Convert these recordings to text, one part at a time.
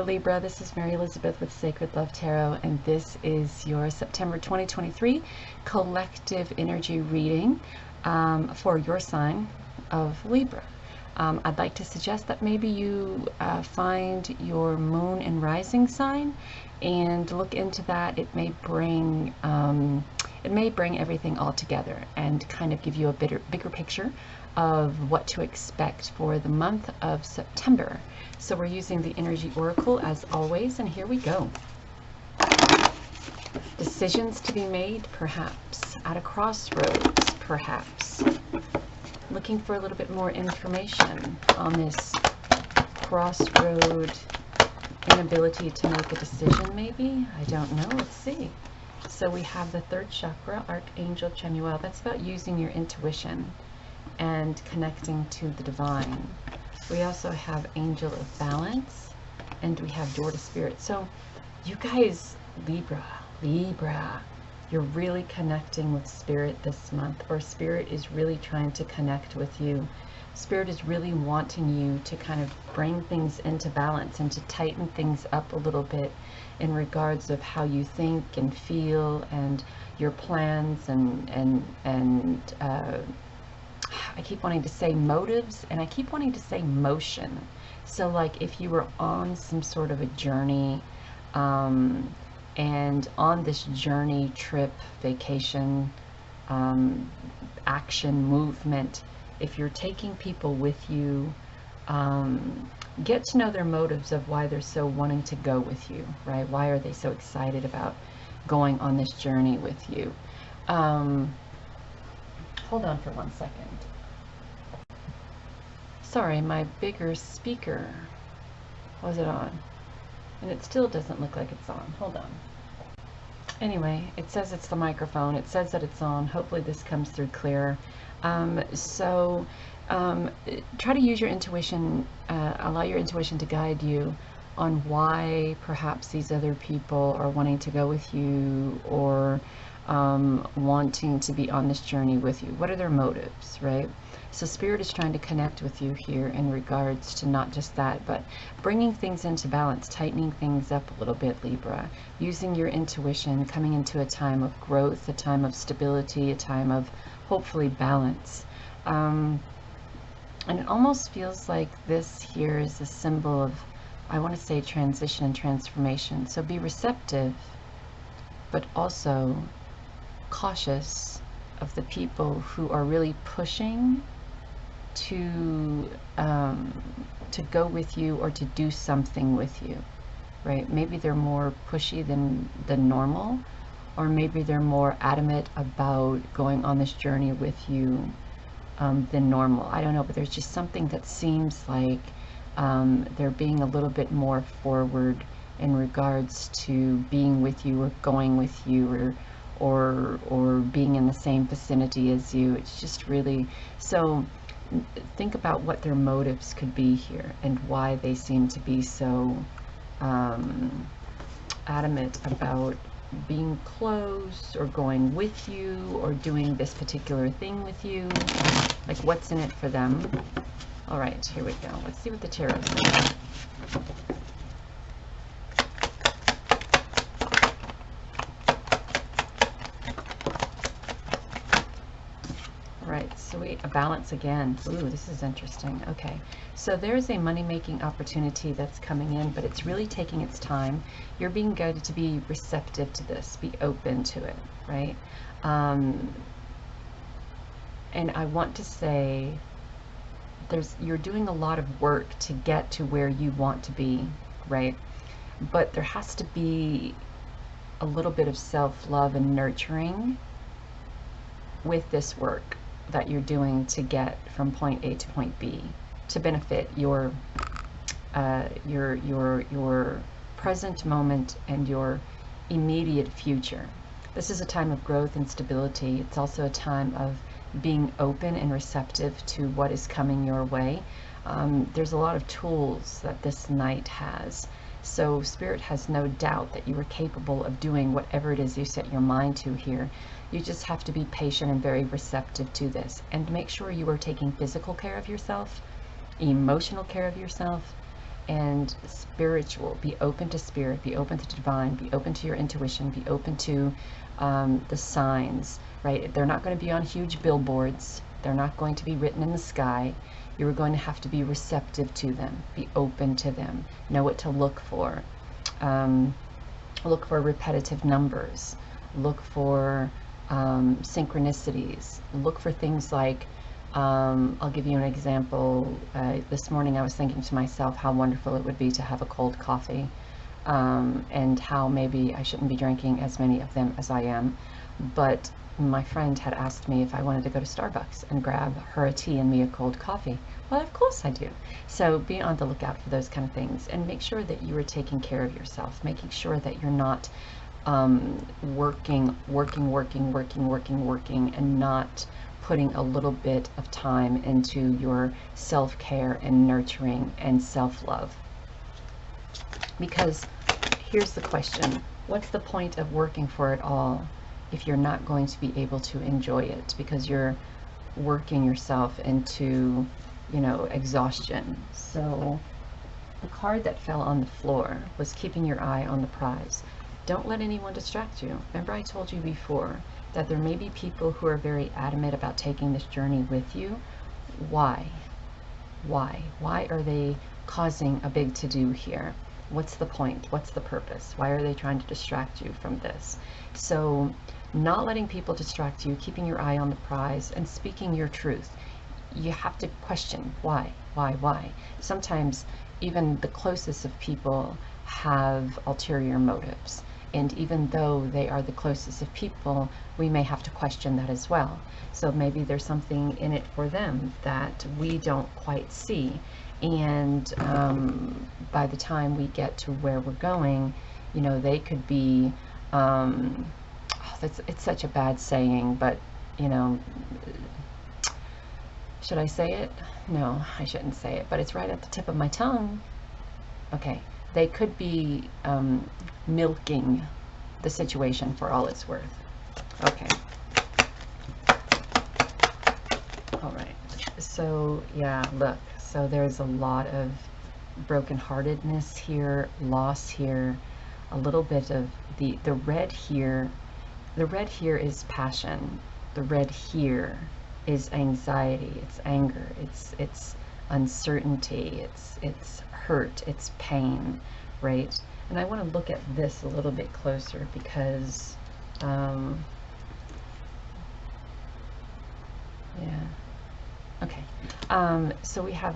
Libra, this is Mary Elizabeth with Sacred Love Tarot, and this is your September 2023 collective energy reading for your sign of Libra. I'd like to suggest that maybe you find your moon and rising sign and look into that. It may bring everything all together and kind of give you a bigger picture of what to expect for the month of September. So we're using the Energy Oracle as always, and here we go. Decisions to be made, perhaps. At a crossroads, perhaps. Looking for a little bit more information on this crossroad, inability to make a decision, maybe? I don't know. Let's see. So we have the third chakra, Archangel Chamuel. That's about using your intuition and connecting to the divine. We also have Angel of Balance, and we have Door to Spirit. So you guys, Libra, you're really connecting with Spirit this month, or Spirit is really trying to connect with you. Spirit is really wanting you to kind of bring things into balance and to tighten things up a little bit in regards of how you think and feel and your plans and I keep wanting to say motives, and I keep wanting to say motion. So like if you were on some sort of a journey, and on this journey, trip, vacation, action, movement, if you're taking people with you, get to know their motives of why they're so wanting to go with you, right? Why are they so excited about going on this journey with you? Hold on for 1 second. Sorry, my bigger speaker, was it on? And it still doesn't look like it's on. Hold on. Anyway, it says it's the microphone. It says that it's on. Hopefully this comes through clear. Try to use your intuition, allow your intuition to guide you on why perhaps these other people are wanting to go with you, or wanting to be on this journey with you. What are their motives, right? So Spirit is trying to connect with you here in regards to not just that, but bringing things into balance, tightening things up a little bit, Libra, using your intuition, coming into a time of growth, a time of stability, a time of hopefully balance. And it almost feels like this here is a symbol of, I want to say, transition and transformation. So be receptive, but also cautious of the people who are really pushing to go with you or to do something with you, right? Maybe they're more pushy than normal, or maybe they're more adamant about going on this journey with you than normal. I don't know, but there's just something that seems like they're being a little bit more forward in regards to being with you or going with you, or being in the same vicinity as you. It's just really, so think about what their motives could be here and why they seem to be so adamant about being close or going with you or doing this particular thing with you. Like, what's in it for them? All right, here we go. Let's see what the tarot says. Right, so a balance again. Ooh, this is interesting. Okay, so there's a money-making opportunity that's coming in, but it's really taking its time. You're being guided to be receptive to this, be open to it, right? And I want to say you're doing a lot of work to get to where you want to be, right? But there has to be a little bit of self-love and nurturing with this work that you're doing to get from point A to point B to benefit your present moment and your immediate future. This is a time of growth and stability. It's also a time of being open and receptive to what is coming your way. There's a lot of tools that this knight has. So Spirit has no doubt that you are capable of doing whatever it is you set your mind to here. You just have to be patient and very receptive to this, and make sure you are taking physical care of yourself, emotional care of yourself, and spiritual. Be open to spirit, be open to divine, be open to your intuition, be open to the signs, right? They're not going to be on huge billboards. They're not going to be written in the sky. You're going to have to be receptive to them, be open to them, know what to look for. Look for repetitive numbers, look for synchronicities, look for things like, I'll give you an example. This morning I was thinking to myself how wonderful it would be to have a cold coffee, and how maybe I shouldn't be drinking as many of them as I am. But my friend had asked me if I wanted to go to Starbucks and grab her a tea and me a cold coffee. Well, of course I do. So be on the lookout for those kind of things, and make sure that you are taking care of yourself, making sure that you're not working, and not putting a little bit of time into your self-care and nurturing and self-love. Because here's the question: what's the point of working for it all if you're not going to be able to enjoy it, because you're working yourself into, you know, exhaustion? So the card that fell on the floor was keeping your eye on the prize. Don't let anyone distract you. Remember, I told you before that there may be people who are very adamant about taking this journey with you. Why? Why are they causing a big to-do here? What's the point? What's the purpose? Why are they trying to distract you from this? So not letting people distract you, keeping your eye on the prize, and speaking your truth. You have to question why. Sometimes even the closest of people have ulterior motives. And even though they are the closest of people, we may have to question that as well. So maybe there's something in it for them that we don't quite see. And by the time we get to where we're going, you know, they could be, it's such a bad saying, but, you know, should I say it? No, I shouldn't say it, but it's right at the tip of my tongue. Okay, they could be milking the situation for all it's worth. Okay. All right. So, yeah, look. So there's a lot of brokenheartedness here, loss here, a little bit of the red here. The red here is passion. The red here is anxiety, it's anger, it's uncertainty, it's hurt, it's pain, right? And I want to look at this a little bit closer because, yeah, okay. So we have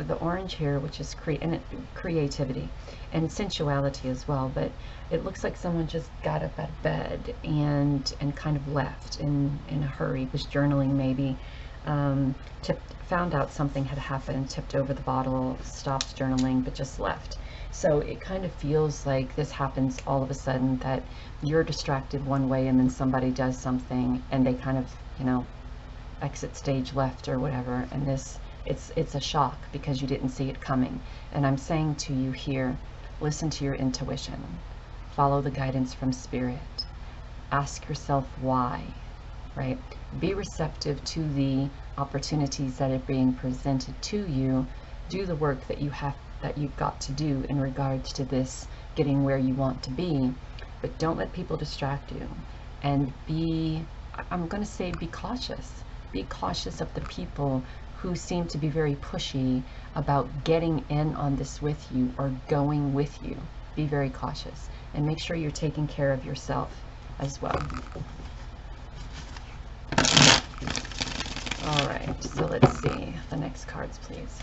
the orange here, which is creativity and sensuality as well, but it looks like someone just got up out of bed and kind of left in a hurry, was journaling maybe, found out something had happened, tipped over the bottle, stopped journaling, but just left. So it kind of feels like this happens all of a sudden, that you're distracted one way and then somebody does something and they kind of, you know, exit stage left or whatever, and it's a shock because you didn't see it coming. And I'm saying to you here, listen to your intuition, follow the guidance from spirit, ask yourself why, right? Be receptive to the opportunities that are being presented to you. Do the work that you've got to do in regards to this getting where you want to be, but don't let people distract you. And I'm going to say, be cautious. Be cautious of the people who seem to be very pushy about getting in on this with you or going with you. Be very cautious and make sure you're taking care of yourself as well. All right, so let's see the next cards, please.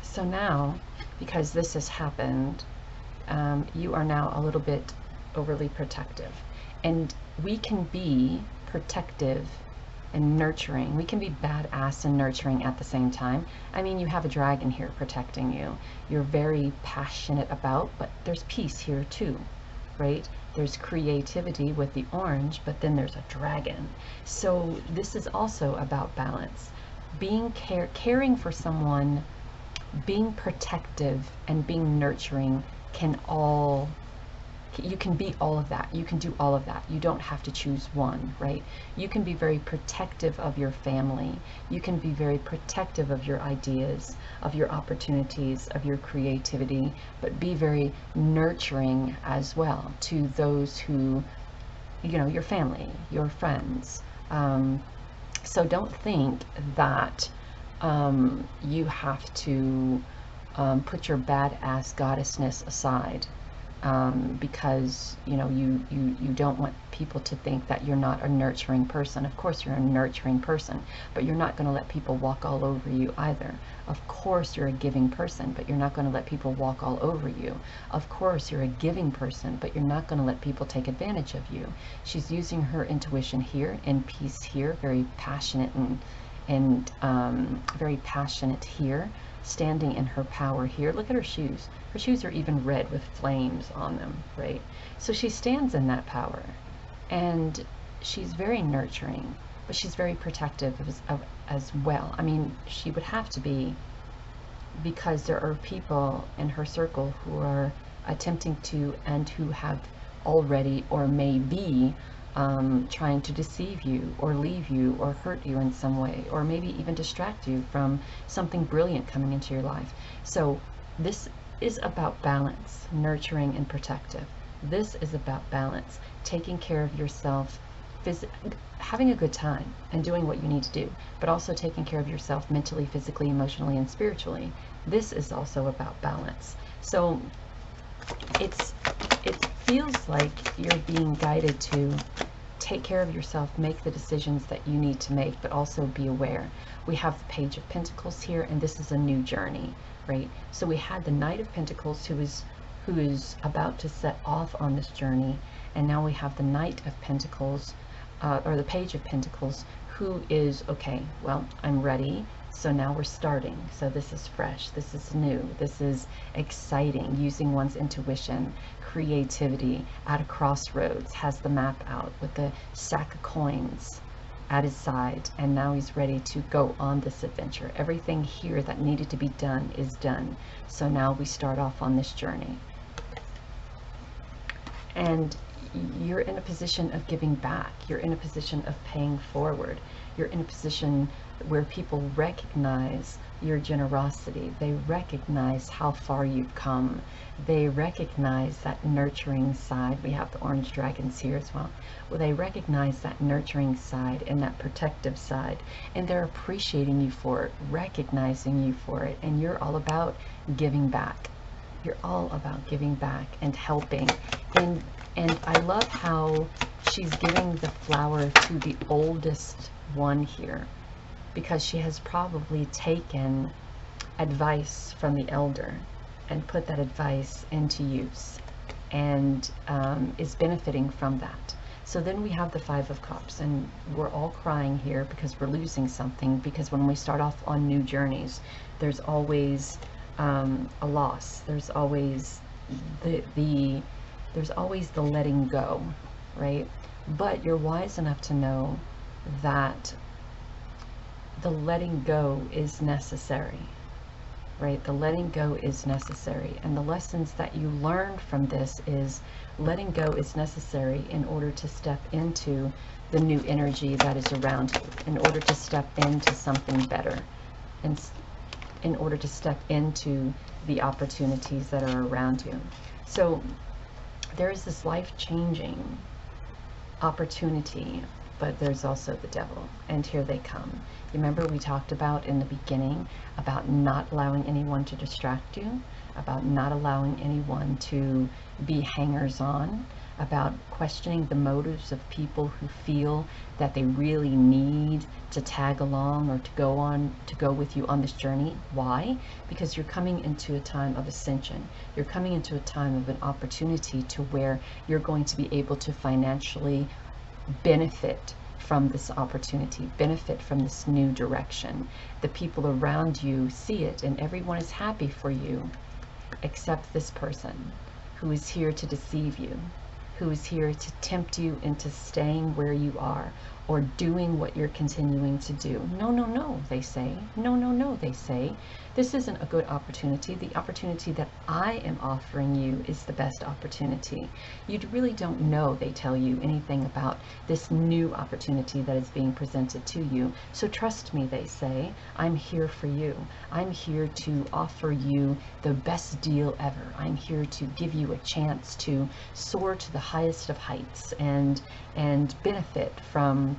So now, because this has happened, you are now a little bit overly protective. And we can be protective and nurturing. We can be badass and nurturing at the same time. I mean, you have a dragon here protecting you. You're very passionate about, but there's peace here too, right? There's creativity with the orange, but then there's a dragon. So this is also about balance. Being caring for someone, being protective and being nurturing can all You can be all of that. You can do all of that. You don't have to choose one, right? You can be very protective of your family. You can be very protective of your ideas, of your opportunities, of your creativity, but be very nurturing as well to those who, you know, your family, your friends. So don't think that you have to put your badass goddessness aside because you know you don't want people to think that you're not a nurturing person. Of course you're a nurturing person, but you're not going to let people walk all over you either. Of course you're a giving person, but you're not going to let people walk all over you. Of course you're a giving person, but you're not going to let people take advantage of you. She's using her intuition here, in peace here, very passionate and very passionate here, standing in her power here. Look at her shoes. Her shoes are even red with flames on them, right? So she stands in that power, and she's very nurturing, but she's very protective as well. I mean, she would have to be, because there are people in her circle who are attempting to, and who have already or may be trying to deceive you or leave you or hurt you in some way, or maybe even distract you from something brilliant coming into your life. So this is about balance, nurturing and protective. This is about balance, taking care of yourself, having a good time and doing what you need to do, but also taking care of yourself mentally, physically, emotionally, and spiritually. This is also about balance. So it feels like you're being guided to take care of yourself, make the decisions that you need to make, but also be aware. We have the Page of Pentacles here, and this is a new journey, right? So we had the Knight of Pentacles who is about to set off on this journey, and now we have the Knight of Pentacles, or the Page of Pentacles, who is, okay, well, I'm ready. So now we're starting. So this is fresh, this is new, this is exciting, using one's intuition, creativity at a crossroads, has the map out with the sack of coins at his side, and now he's ready to go on this adventure. Everything here that needed to be done is done. So now we start off on this journey. And you're in a position of giving back. You're in a position of paying forward. You're in a position where people recognize your generosity. They recognize how far you've come. They recognize that nurturing side. We have the orange dragons here as well. Well, they recognize that nurturing side and that protective side, and they're appreciating you for it, recognizing you for it, and you're all about giving back. You're all about giving back and helping. And I love how she's giving the flower to the oldest one here, because she has probably taken advice from the elder and put that advice into use, and is benefiting from that. So then we have the Five of Cups, and we're all crying here because we're losing something, because when we start off on new journeys, there's always a loss. There's always there's always the letting go, right? But you're wise enough to know that the letting go is necessary, right? The letting go is necessary. And the lessons that you learn from this is letting go is necessary in order to step into the new energy that is around you, in order to step into something better, and in order to step into the opportunities that are around you. So there is this life-changing opportunity, but there's also the devil, and here they come. You remember we talked about in the beginning about not allowing anyone to distract you, about not allowing anyone to be hangers-on, about questioning the motives of people who feel that they really need to tag along or to go with you on this journey. Why? Because you're coming into a time of ascension. You're coming into a time of an opportunity to where you're going to be able to financially benefit from this opportunity, benefit from this new direction. The people around you see it, and everyone is happy for you, except this person who is here to deceive you, who is here to tempt you into staying where you are, or doing what you're continuing to do. No, no, no, they say. No, no, no, they say. This isn't a good opportunity. The opportunity that I am offering you is the best opportunity. You really don't know, they tell you, anything about this new opportunity that is being presented to you. So trust me, they say. I'm here for you. I'm here to offer you the best deal ever. I'm here to give you a chance to soar to the highest of heights and benefit from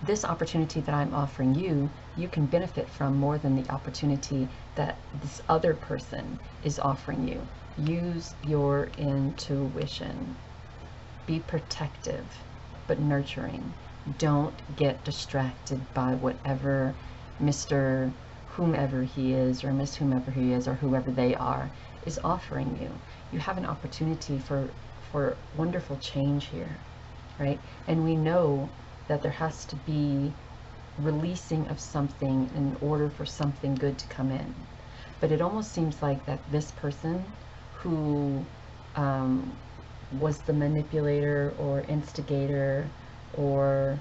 this opportunity that I'm offering you. You can benefit from more than the opportunity that this other person is offering you. Use your intuition. Be protective, but nurturing. Don't get distracted by whatever Mr. whomever he is, or Miss whomever he is, or whoever they are, is offering you. You have an opportunity for wonderful change here, right? And we know that there has to be releasing of something in order for something good to come in. But it almost seems like that this person who was the manipulator or instigator or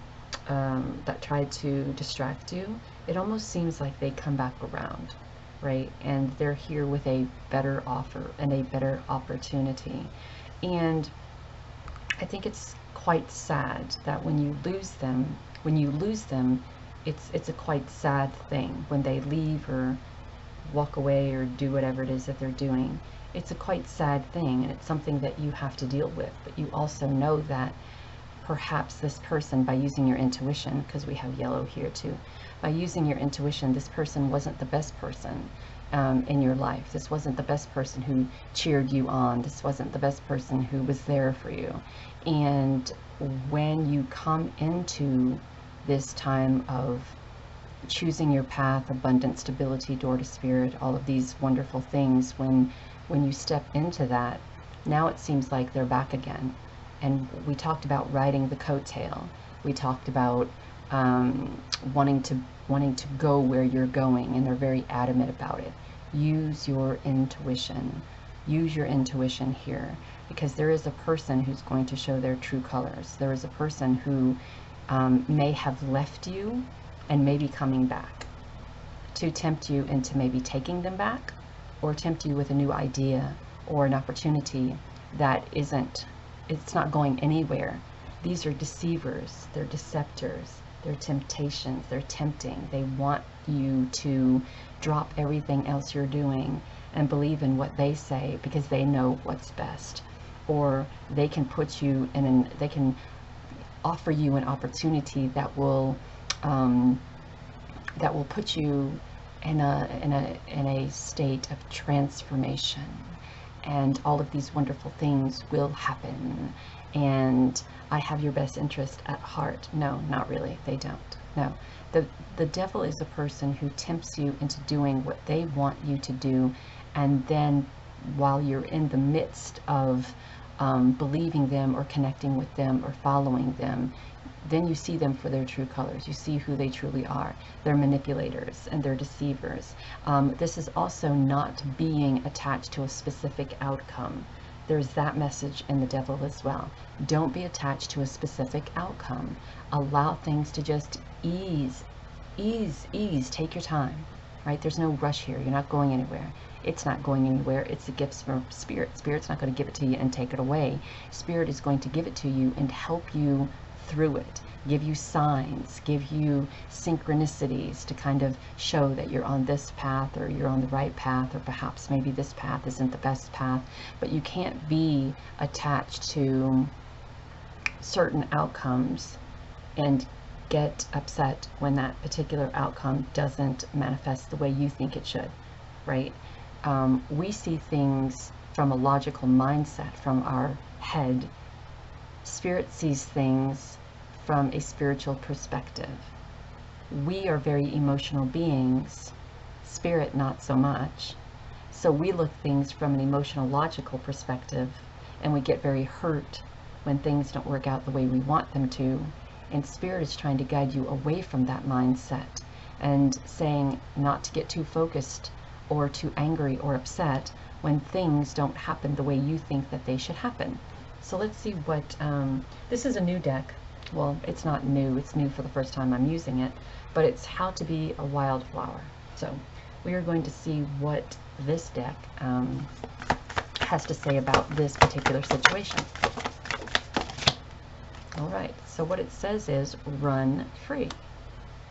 that tried to distract you, it almost seems like they come back around, right? And they're here with a better offer and a better opportunity. And I think it's quite sad that when you lose them, it's a quite sad thing when they leave or walk away or do whatever it is that they're doing. It's a quite sad thing, and it's something that you have to deal with. But you also know that perhaps this person, by using your intuition, because we have yellow here too, by using your intuition, this person wasn't the best person in your life. This wasn't the best person who cheered you on. This wasn't the best person who was there for you. And when you come into this time of choosing your path, abundance, stability, door to spirit, all of these wonderful things, when you step into that, now it seems like they're back again. And we talked about riding the coattail. We talked about wanting to go where you're going, and they're very adamant about it. Use your intuition. Use your intuition here, because there is a person who's going to show their true colors. There is a person who may have left you and may be coming back to tempt you into maybe taking them back, or tempt you with a new idea or an opportunity that it's not going anywhere. These are deceivers, they're deceptors, they're temptations, they're tempting. They want you to drop everything else you're doing and believe in what they say, because they know what's best. Or they can put you in they can offer you an opportunity that will put you in a state of transformation, and all of these wonderful things will happen, and I have your best interest at heart. No, not really. They don't. No. The devil is a person who tempts you into doing what they want you to do, and then while you're in the midst of believing them or connecting with them or following them, then you see them for their true colors. You see who they truly are. They're manipulators and they're deceivers. This is also not being attached to a specific outcome. There's that message in the devil as well. Don't be attached to a specific outcome. Allow things to just ease. Take your time, right? There's no rush here. You're not going anywhere. It's not going anywhere. It's a gift from Spirit. Spirit's not going to give it to you and take it away. Spirit is going to give it to you and help you through it, give you signs, give you synchronicities to kind of show that you're on this path, or you're on the right path, or perhaps maybe this path isn't the best path. But you can't be attached to certain outcomes and get upset when that particular outcome doesn't manifest the way you think it should, right? We see things from a logical mindset, from our head. Spirit sees things from a spiritual perspective. We are very emotional beings, Spirit not so much. So we look things from an emotional, logical perspective, and we get very hurt when things don't work out the way we want them to. And Spirit is trying to guide you away from that mindset and saying not to get too focused or too angry or upset when things don't happen the way you think that they should happen. So let's see what, this is a new deck. Well, it's not new, it's new for the first time I'm using it, but it's how to be a wildflower. So we are going to see what this deck has to say about this particular situation. All right, so what it says is run free,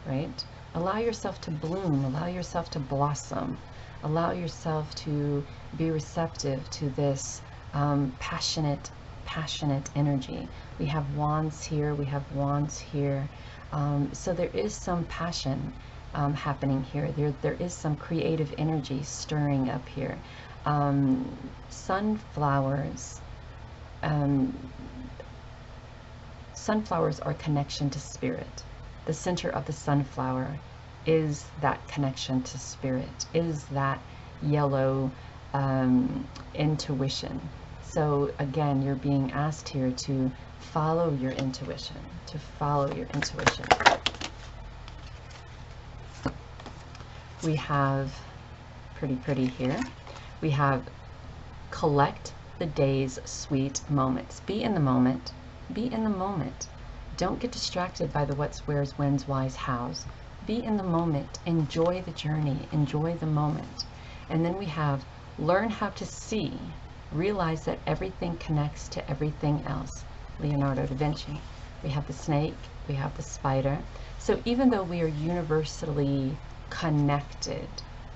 right? Allow yourself to bloom, allow yourself to blossom, allow yourself to be receptive to this passionate energy. We have wands here, we have wands here. So there is some passion happening here. There is some creative energy stirring up here. Sunflowers, sunflowers are connection to spirit. The center of the sunflower is that connection to spirit, is that yellow intuition. So again, you're being asked here to follow your intuition, to follow your intuition. We have pretty here. We have collect the day's sweet moments. Be in the moment. Be in the moment. Don't get distracted by the what's, where's, when's, why's, how's. Be in the moment. Enjoy the journey. Enjoy the moment. And then we have learn how to see. Realize that everything connects to everything else. Leonardo da Vinci. We have the snake. We have the spider. So even though we are universally connected,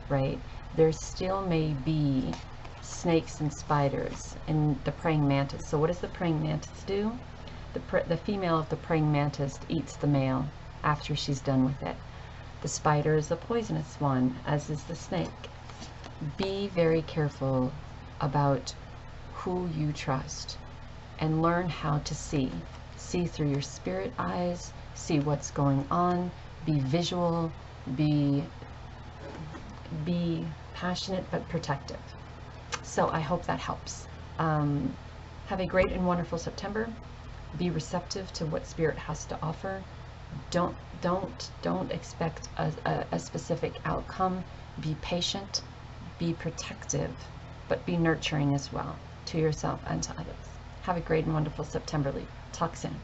right, there still may be snakes and spiders in the praying mantis. So what does the praying mantis do? The female of the praying mantis eats the male after she's done with it. The spider is the poisonous one, as is the snake. Be very careful about who you trust and learn how to see. See through your spirit eyes, see what's going on, be visual, be passionate but protective. So I hope that helps. Have a great and wonderful September. Be receptive to what Spirit has to offer. Don't expect a specific outcome. Be patient, be protective, but be nurturing as well to yourself and to others. Have a great and wonderful September, Libra. Talk soon.